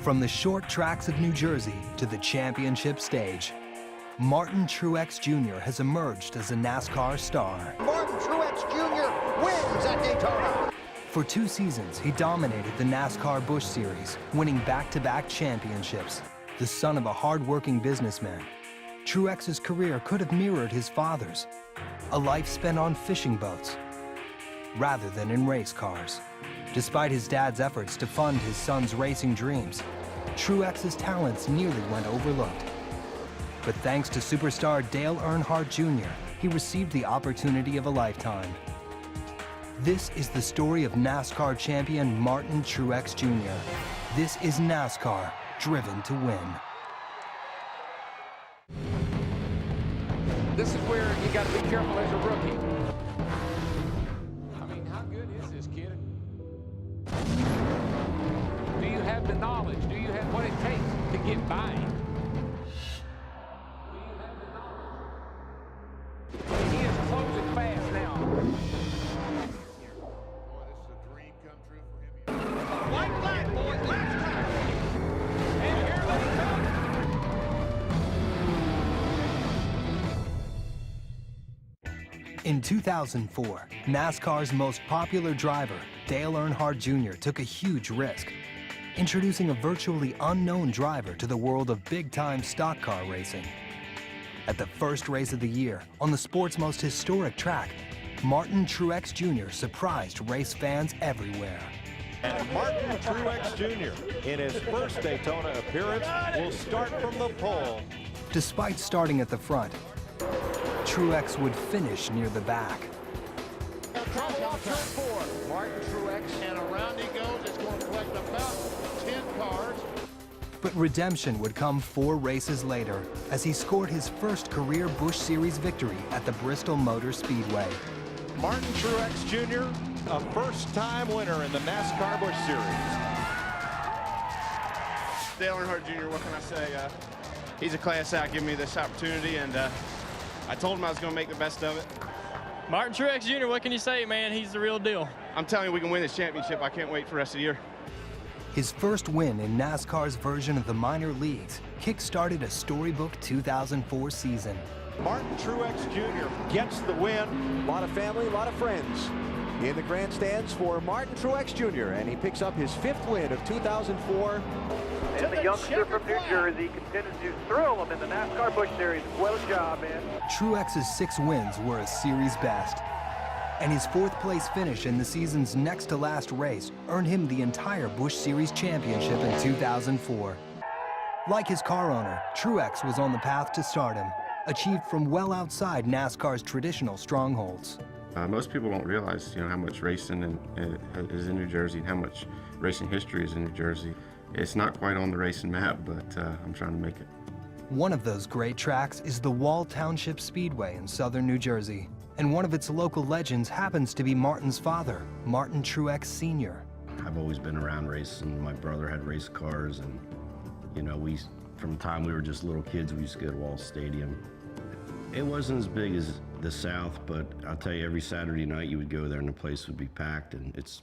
From the short tracks of New Jersey to the championship stage, Martin Truex Jr. has emerged as a NASCAR star. Martin Truex Jr. wins at Daytona. For 2 seasons, he dominated the NASCAR Busch Series, winning back-to-back championships. The son of a hard-working businessman, Truex's career could have mirrored his father's, a life spent on fishing boats rather than in race cars. Despite his dad's efforts to fund his son's racing dreams, Truex's talents nearly went overlooked. But thanks to superstar Dale Earnhardt Jr., he received the opportunity of a lifetime. This is the story of NASCAR champion Martin Truex Jr. This is NASCAR, driven to win. This is where you got to be careful as a rookie. I mean, how good is this kid? Do you have the knowledge? Do you have what it takes to get by? Do you have the knowledge? He is closing fast now. Boy, this is a dream come true for him. White flag, boys, last time. And here they come. In 2004, NASCAR's most popular driver, Dale Earnhardt Jr., took a huge risk, introducing a virtually unknown driver to the world of big-time stock car racing. At the first race of the year, on the sport's most historic track, Martin Truex Jr. surprised race fans everywhere. And Martin Truex Jr., in his first Daytona appearance, will start from the pole. Despite starting at the front, Truex would finish near the back. Trouble off turn 4. Martin Truex. And around he goes. It's going to collect about 10 cars. But redemption would come 4 races later as he scored his first career Busch Series victory at the Bristol Motor Speedway. Martin Truex Jr., a first-time winner in the NASCAR Busch Series. Dale Earnhardt Jr., what can I say? He's a class act, giving me this opportunity, and I told him I was going to make the best of it. Martin Truex Jr., what can you say, man? He's the real deal. I'm telling you, we can win this championship. I can't wait for the rest of the year. His first win in NASCAR's version of the minor leagues kick-started a storybook 2004 season. Martin Truex Jr. gets the win. A lot of family, a lot of friends in the grandstands for Martin Truex Jr., and he picks up his 5th win of 2004. And the youngster from New Jersey continues to thrill them in the NASCAR Busch Series. Well job, man. Truex's 6 wins were a series best, and his 4th place finish in the season's next-to-last race earned him the entire Busch Series championship in 2004. Like his car owner, Truex was on the path to stardom, achieved from well outside NASCAR's traditional strongholds. Most people don't realize, how much racing is in New Jersey and how much racing history is in New Jersey. It's not quite on the racing map, but I'm trying to make it. One of those great tracks is the Wall Township Speedway in southern New Jersey, and one of its local legends happens to be Martin's father, Martin Truex Sr. I've always been around racing. My brother had race cars, and from the time we were just little kids, we used to go to Wall Stadium. It wasn't as big as the South, but I'll tell you, every Saturday night you would go there and the place would be packed, and it's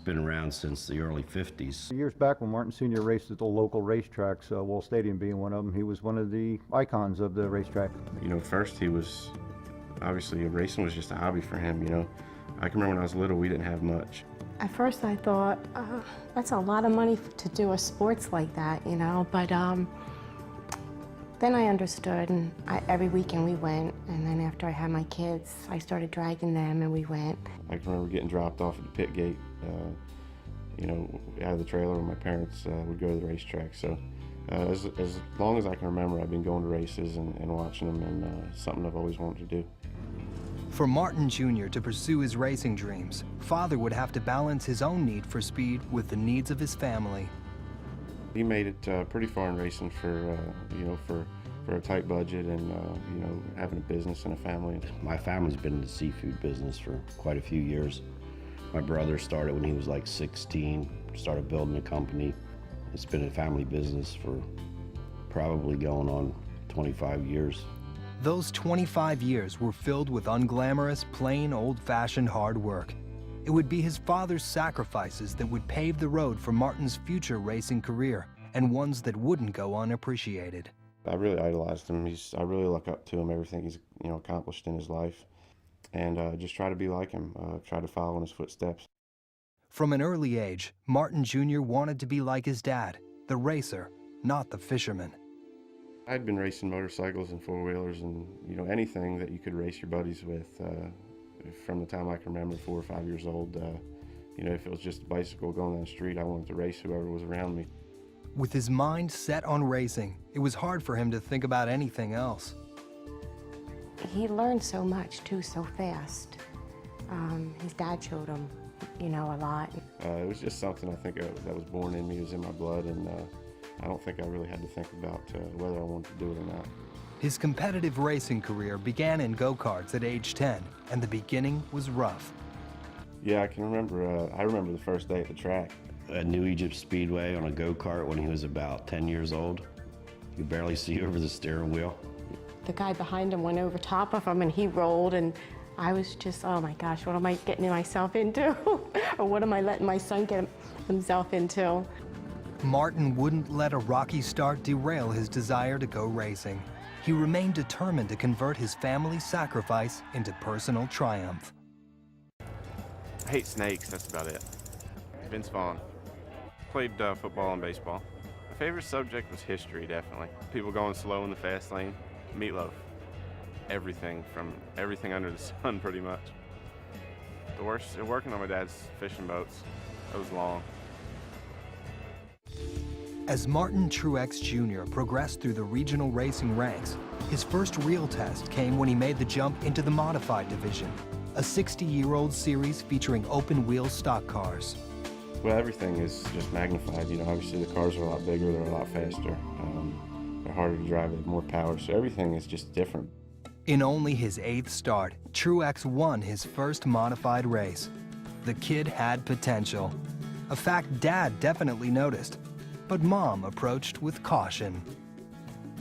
been around since the early 50s. Years back when Martin Sr. raced at the local racetracks, Wall Stadium being one of them, he was one of the icons of the racetrack. First he was, obviously racing was just a hobby for him, I can remember when I was little, we didn't have much. At first I thought, that's a lot of money to do a sports like that, but then I understood, and every weekend we went, and then after I had my kids, I started dragging them, and we went. I can remember getting dropped off at the pit gate, out of the trailer when my parents would go to the racetrack. So as long as I can remember, I've been going to races and watching them, and something I've always wanted to do. For Martin Jr. to pursue his racing dreams, father would have to balance his own need for speed with the needs of his family. He made it pretty far in racing for a tight budget and having a business and a family. My family's been in the seafood business for quite a few years. My brother started when he was like 16, started building a company. It's been a family business for probably going on 25 years. Those 25 years were filled with unglamorous, plain, old-fashioned hard work. It would be his father's sacrifices that would pave the road for Martin's future racing career and ones that wouldn't go unappreciated. I really idolized him. I really look up to him, everything he's accomplished in his life, and just try to be like him, try to follow in his footsteps. From an early age, Martin Jr. wanted to be like his dad, the racer, not the fisherman. I'd been racing motorcycles and four-wheelers and anything that you could race your buddies with from the time I can remember, 4 or 5 years old. If it was just a bicycle going down the street, I wanted to race whoever was around me. With his mind set on racing, it was hard for him to think about anything else. He learned so much, too, so fast. His dad showed him, a lot. It was just something I think that was born in me, it was in my blood, and I don't think I really had to think about whether I wanted to do it or not. His competitive racing career began in go-karts at age 10, and the beginning was rough. Yeah, I remember the first day at the track. At New Egypt Speedway on a go-kart when he was about 10 years old. You could barely see over the steering wheel. The guy behind him went over top of him and he rolled, and I was just, oh my gosh, what am I getting myself into? Or what am I letting my son get himself into? Martin wouldn't let a rocky start derail his desire to go racing. He remained determined to convert his family's sacrifice into personal triumph. I hate snakes, that's about it. Vince Vaughn. Played football and baseball. My favorite subject was history, definitely. People going slow in the fast lane. Meatloaf. Everything under the sun, pretty much. The worst, working on my dad's fishing boats. It was long. As Martin Truex Jr. progressed through the regional racing ranks, his first real test came when he made the jump into the modified division, a 60-year-old series featuring open-wheel stock cars. Well, everything is just magnified. Obviously the cars are a lot bigger, they're a lot faster. They're harder to drive, they have more power, so everything is just different. In only his 8th start, Truex won his first modified race. The kid had potential, a fact Dad definitely noticed, but Mom approached with caution.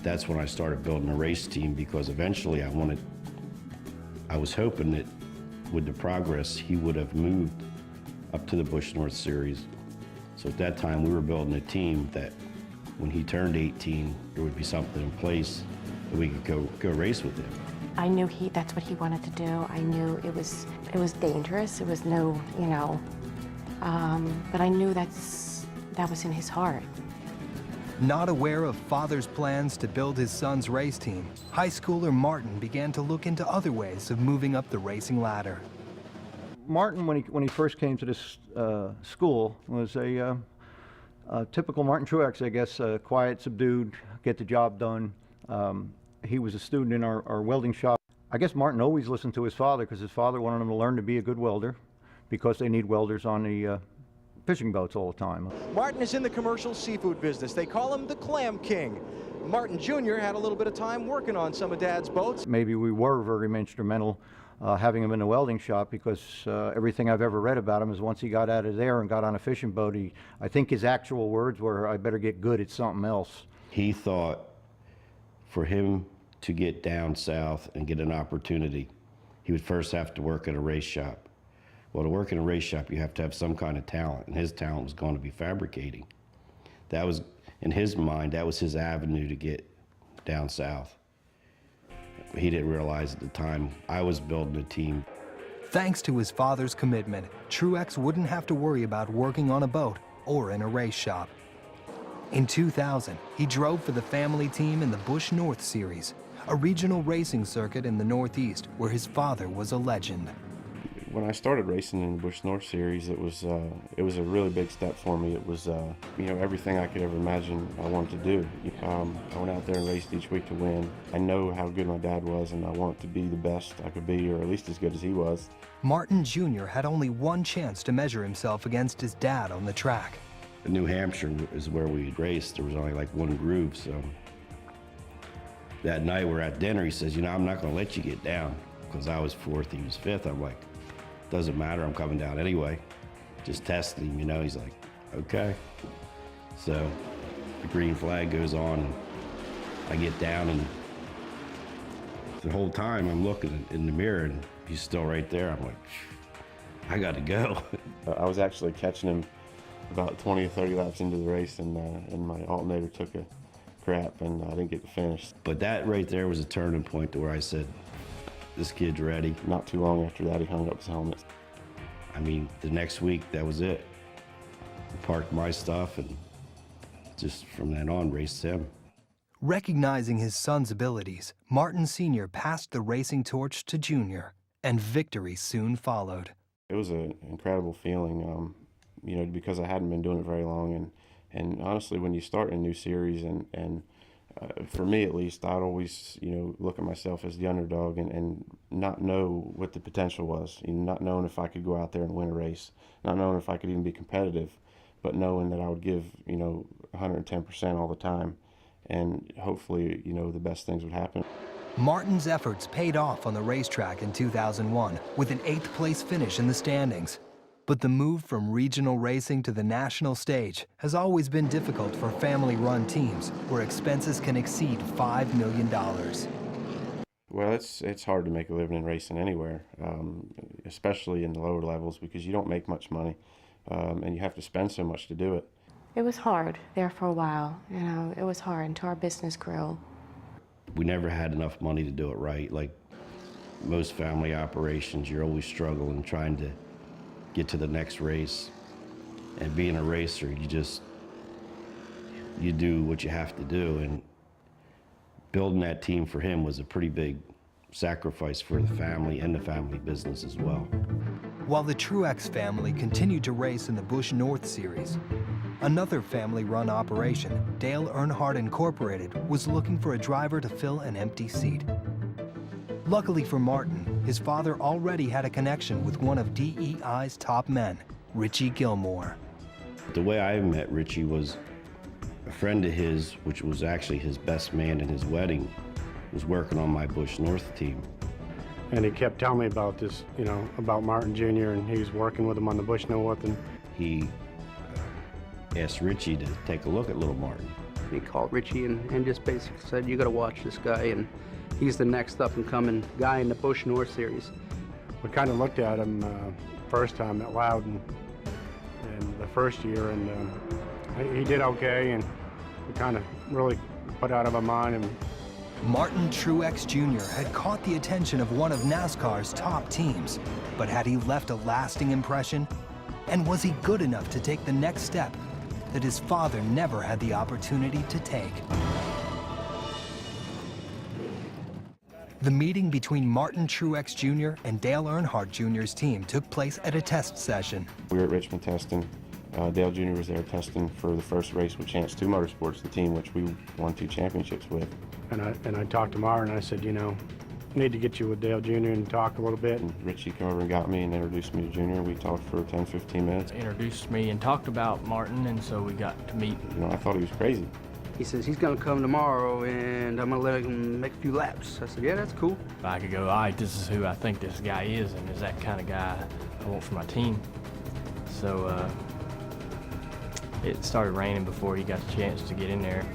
That's when I started building a race team, because eventually I was hoping that with the progress, he would have moved up to the Busch North Series. So at that time, we were building a team that when he turned 18, there would be something in place that we could go race with him. I knew that's what he wanted to do. I knew it was dangerous. It was no, but I knew that was in his heart. Not aware of father's plans to build his son's race team, high schooler Martin began to look into other ways of moving up the racing ladder. Martin, when he first came to this school, was a typical Martin Truex, I guess, quiet, subdued, get the job done. He was a student in our welding shop. I guess Martin always listened to his father, because his father wanted him to learn to be a good welder, because they need welders on the fishing boats all the time. Martin is in the commercial seafood business. They call him the Clam King. Martin Jr. had a little bit of time working on some of Dad's boats. Maybe we were very instrumental having him in the welding shop, because everything I've ever read about him is once he got out of there and got on a fishing boat, I think his actual words were, I better get good at something else. He thought for him to get down south and get an opportunity, he would first have to work at a race shop. Well, to work in a race shop, you have to have some kind of talent, and his talent was going to be fabricating. That was, in his mind, that was his avenue to get down south. He didn't realize at the time I was building a team. Thanks to his father's commitment, Truex wouldn't have to worry about working on a boat or in a race shop. In 2000, he drove for the family team in the Busch North Series, a regional racing circuit in the Northeast where his father was a legend. When I started racing in the Busch North Series, it was a really big step for me. It was everything I could ever imagine I wanted to do. I went out there and raced each week to win. I know how good my dad was, and I wanted to be the best I could be, or at least as good as he was. Martin Jr. had only one chance to measure himself against his dad on the track. New Hampshire is where we raced. There was only like one groove, so that night we're at dinner, he says, I'm not going to let you get down, because I was 4th, he was 5th. I'm like, doesn't matter, I'm coming down anyway. Just testing him, He's like, okay. So the green flag goes on, and I get down, and the whole time I'm looking in the mirror, and he's still right there. I'm like, I got to go. I was actually catching him about 20 or 30 laps into the race, and my alternator took a crap, and I didn't get to finish. But that right there was a turning point to where I said, this kid's ready. Not too long after that, he hung up his helmet. I mean, the next week, that was it. I parked my stuff, and just from then on, raced him. Recognizing his son's abilities, Martin Sr. passed the racing torch to Junior, and victory soon followed. It was an incredible feeling, you know, because I hadn't been doing it very long, and honestly, when you start a new series, and for me at least, I'd always, you know, look at myself as the underdog and not know what the potential was, you know, not knowing if I could go out there and win a race, not knowing if I could even be competitive, but knowing that I would give, you know, 110% all the time, and hopefully, you know, the best things would happen. Martin's efforts paid off on the racetrack in 2001 with an 8th place finish in the standings. But the move from regional racing to the national stage has always been difficult for family-run teams where expenses can exceed $5 million. Well, it's hard to make a living in racing anywhere, especially in the lower levels, because you don't make much money, and you have to spend so much to do it. It was hard there for a while, you know, it was hard until our business grew. We never had enough money to do it right. Like most family operations, you're always struggling trying to get to the next race. And being a racer, you do what you have to do. And building that team for him was a pretty big sacrifice for the family and the family business as well. While the Truex family continued to race in the Busch North Series, another family-run operation, Dale Earnhardt Incorporated, was looking for a driver to fill an empty seat. Luckily for Martin, his father already had a connection with one of DEI's top men, Richie Gilmore. The way I met Richie was a friend of his, which was actually his best man in his wedding, was working on my Busch North team. And he kept telling me about this, you know, about Martin Jr., and he was working with him on the Busch North. And he asked Richie to take a look at little Martin. He called Richie and just basically said, you got to watch this guy, and he's the next up-and-coming guy in the Busch North Series. We kind of looked at him first time at Loudon in the first year, and he did okay, and we kind of really put out of our mind. And Martin Truex Jr. had caught the attention of one of NASCAR's top teams, but had he left a lasting impression? And was he good enough to take the next step that his father never had the opportunity to take? The meeting between Martin Truex Jr. and Dale Earnhardt Jr.'s team took place at a test session. We were at Richmond testing. Dale Jr. was there testing for the first race with Chance 2 Motorsports, the team which we won 2 championships with. And I talked to Martin, and I said, you know, I need to get you with Dale Jr. and talk a little bit. And Richie came over and got me and introduced me to Junior. We talked for 10, 15 minutes. Introduced me and talked about Martin, and so we got to meet. You know, I thought he was crazy. He says he's going to come tomorrow, and I'm going to let him make a few laps. I said, yeah, that's cool. If I could go, all right, this is who I think this guy is, and is that kind of guy I want for my team. So it started raining before he got the chance to get in there.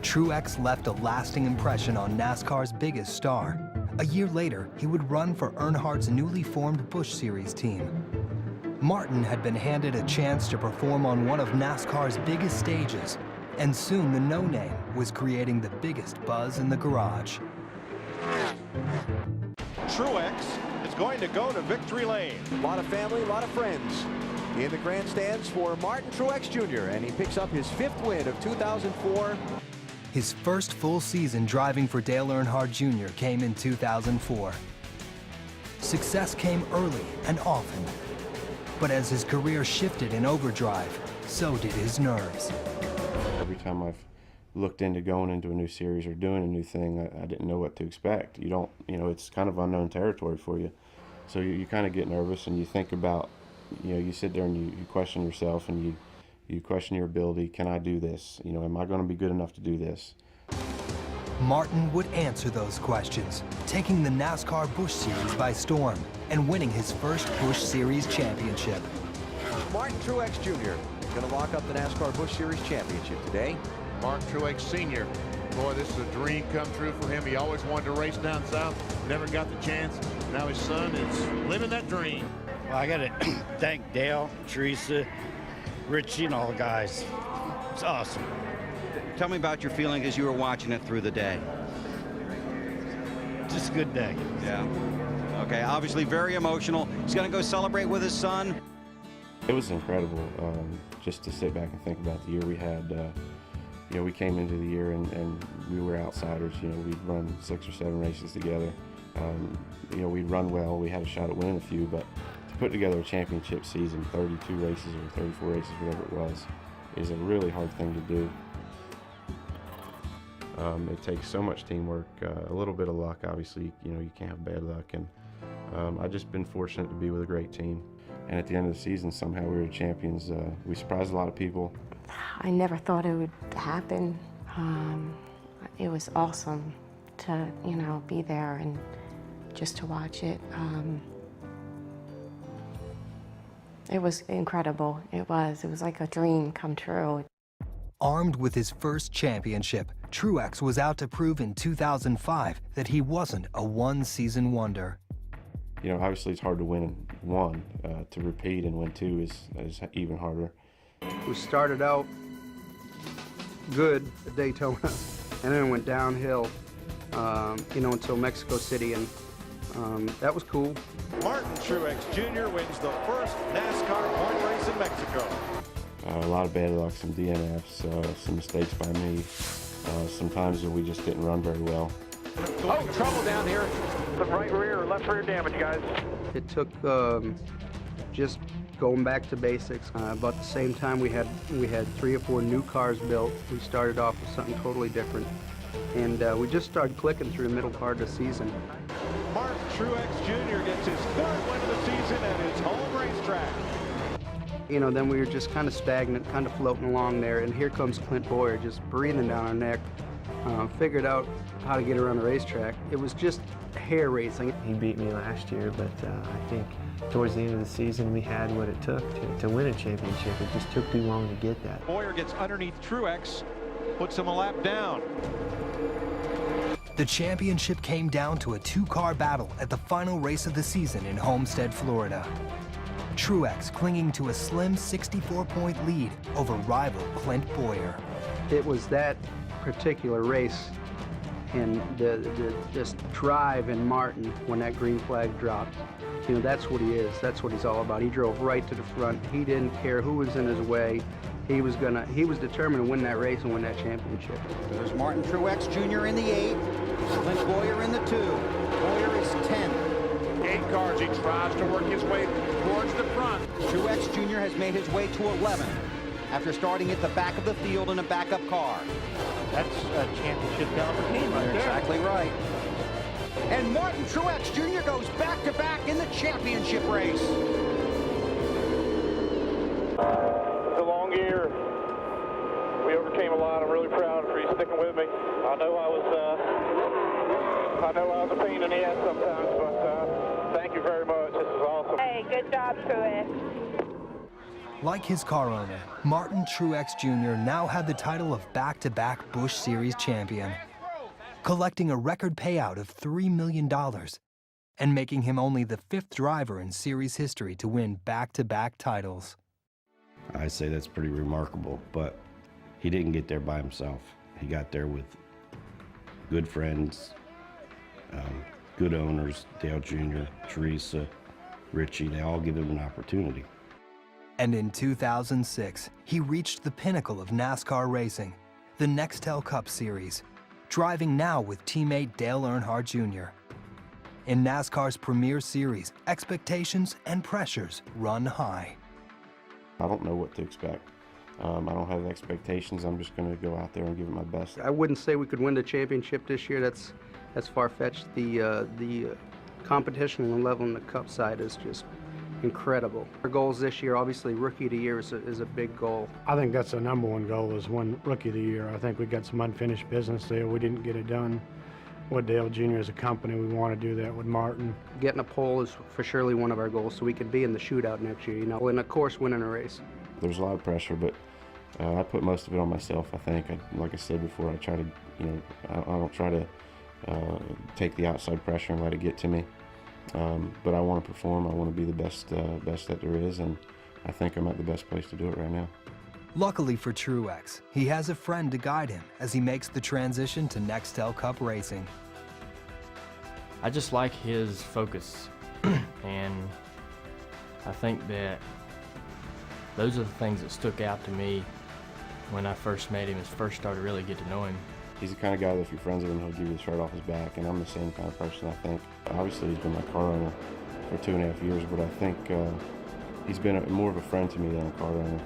Truex left a lasting impression on NASCAR's biggest star. A year later, he would run for Earnhardt's newly formed Busch Series team. Martin had been handed a chance to perform on one of NASCAR's biggest stages, and soon the no-name was creating the biggest buzz in the garage. Truex is going to go to victory lane. A lot of family, a lot of friends in the grandstands for Martin Truex Jr., and he picks up his 5th win of 2004. His first full season driving for Dale Earnhardt Jr. came in 2004. Success came early and often, but as his career shifted in overdrive, so did his nerves. Every time I've looked into going into a new series or doing a new thing, I didn't know what to expect. You don't, you know, it's kind of unknown territory for you. So you kind of get nervous, and you think about, you know, you sit there and you question yourself, and you question your ability. Can I do this? You know, am I going to be good enough to do this? Martin would answer those questions, taking the NASCAR Busch Series by storm and winning his first Busch Series championship. Martin Truex Jr. going to lock up the NASCAR Busch Series championship today. Martin Truex Sr. Boy, this is a dream come true for him. He always wanted to race down south, never got the chance. Now his son is living that dream. Well, I got to thank Dale, Teresa, Rich and all the guys. It's awesome. Tell me about your feeling as you were watching it through the day. Just a good day. Yeah. Okay, obviously very emotional. He's going to go celebrate with his son. It was incredible just to sit back and think about the year we had. You know, we came into the year and we were outsiders. You know, we'd run 6 or 7 races together. You know, we'd run well. We had a shot at winning a few, but to put together a championship season, 32 races or 34 races, whatever it was, is a really hard thing to do. It takes so much teamwork, a little bit of luck. Obviously, you know, you can't have bad luck, and I've just been fortunate to be with a great team. And at the end of the season, somehow we were champions. We surprised a lot of people. I never thought it would happen. It was awesome to, you know, be there and just to watch it. It was incredible. It was like a dream come true. Armed with his first championship, Truex was out to prove in 2005 that he wasn't a one-season wonder. You know, obviously it's hard to win one. To repeat and win two is even harder. We started out good at Daytona, and then it went downhill, you know, until Mexico City, and that was cool. Martin Truex Jr. wins the first NASCAR point race in Mexico. A lot of bad luck, some DNFs, some mistakes by me. Sometimes we just didn't run very well. Oh, trouble down here. Some right rear or left rear damage, guys. It took just going back to basics. About the same time we had 3 or 4 new cars built. We started off with something totally different, and we just started clicking through the middle part of the season. Martin Truex Jr. gets his 3rd win of the season at his home racetrack. You know, then we were just kind of stagnant, kind of floating along there, and here comes Clint Boyer just breathing down our neck. Figured out how to get around the racetrack. It was just hair racing. He beat me last year, but I think towards the end of the season we had what it took to win a championship. It just took too long to get that. Boyer gets underneath Truex, puts him a lap down. The championship came down to a 2-car battle at the final race of the season in Homestead, Florida. Truex clinging to a slim 64-point lead over rival Clint Boyer. It was that particular race and this drive in Martin when that green flag dropped. You know, that's what he is. That's what he's all about. He drove right to the front. He didn't care who was in his way. He was determined to win that race and win that championship. There's Martin Truex Jr. in the 8, Clint Boyer in the 2. Boyer is 10. 8 cars, he tries to work his way towards the front. Truex Jr. has made his way to 11 after starting at the back of the field in a backup car. That's a championship caliber team right there. Exactly right. And Martin Truex Jr. goes back-to-back in the championship race. It's a long year. We overcame a lot. I'm really proud for you sticking with me. I know I was a pain in the ass sometimes, but thank you very much. This is awesome. Hey, good job, Truex. Like his car owner, Martin Truex Jr. now had the title of back-to-back Busch Series champion, collecting a record payout of $3 million and making him only the 5th driver in series history to win back-to-back titles. I say that's pretty remarkable, but he didn't get there by himself. He got there with good friends, good owners, Dale Jr., Teresa, Richie. They all give him an opportunity. And in 2006, he reached the pinnacle of NASCAR racing, the Nextel Cup Series, driving now with teammate Dale Earnhardt Jr. In NASCAR's premier series, expectations and pressures run high. I don't know what to expect. I don't have expectations. I'm just going to go out there and give it my best. I wouldn't say we could win the championship this year. That's far-fetched. The competition and level on the Cup side is just incredible. Our goals this year, obviously, Rookie of the Year is a big goal. I think that's the #1 goal, is win Rookie of the Year. I think we got some unfinished business there. We didn't get it done with Dale Jr. as a company. We want to do that with Martin. Getting a pole is for surely one of our goals, so we could be in the shootout next year, you know, and of course winning a race. There's a lot of pressure, but I put most of it on myself, I think. Like I said before, I try to, you know, I don't try to take the outside pressure and let it get to me. But I want to perform. I want to be the best that there is, and I think I'm at the best place to do it right now. Luckily for Truex, he has a friend to guide him as he makes the transition to Nextel Cup racing. I just like his focus, and I think that those are the things that stuck out to me when I first met him, first started to really get to know him. He's the kind of guy that if you're friends with him, he'll give you the shirt off his back, and I'm the same kind of person, I think. Obviously, he's been my car owner for 2.5 years, but I think he's been more of a friend to me than a car owner.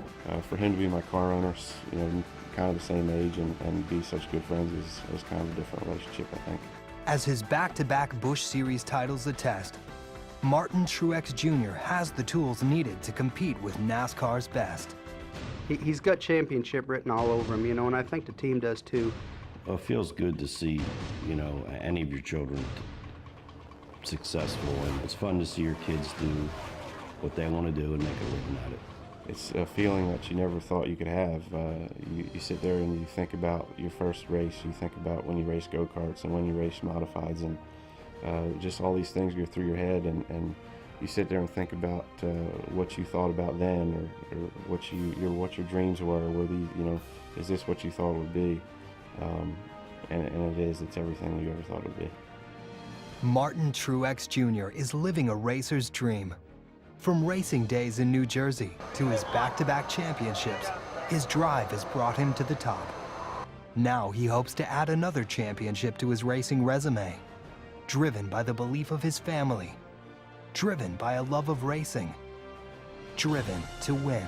For him to be my car owner, you know, kind of the same age and be such good friends is kind of a different relationship, I think. As his back-to-back Busch Series titles attest, Martin Truex Jr. has the tools needed to compete with NASCAR's best. He's got championship written all over him, you know, and I think the team does too. Well, it feels good to see, you know, any of your children successful, and it's fun to see your kids do what they want to do and make a living at it. It's a feeling that you never thought you could have. You sit there and you think about your first race, you think about when you race go-karts and when you race modifieds, and just all these things go through your head, and you sit there and think about what you thought about then, or what your dreams were, you know, is this what you thought it would be? And it is. It's everything you ever thought it would be. Martin Truex Jr. is living a racer's dream. From racing days in New Jersey to his back-to-back championships, his drive has brought him to the top. Now he hopes to add another championship to his racing resume, driven by the belief of his family, driven by a love of racing, driven to win.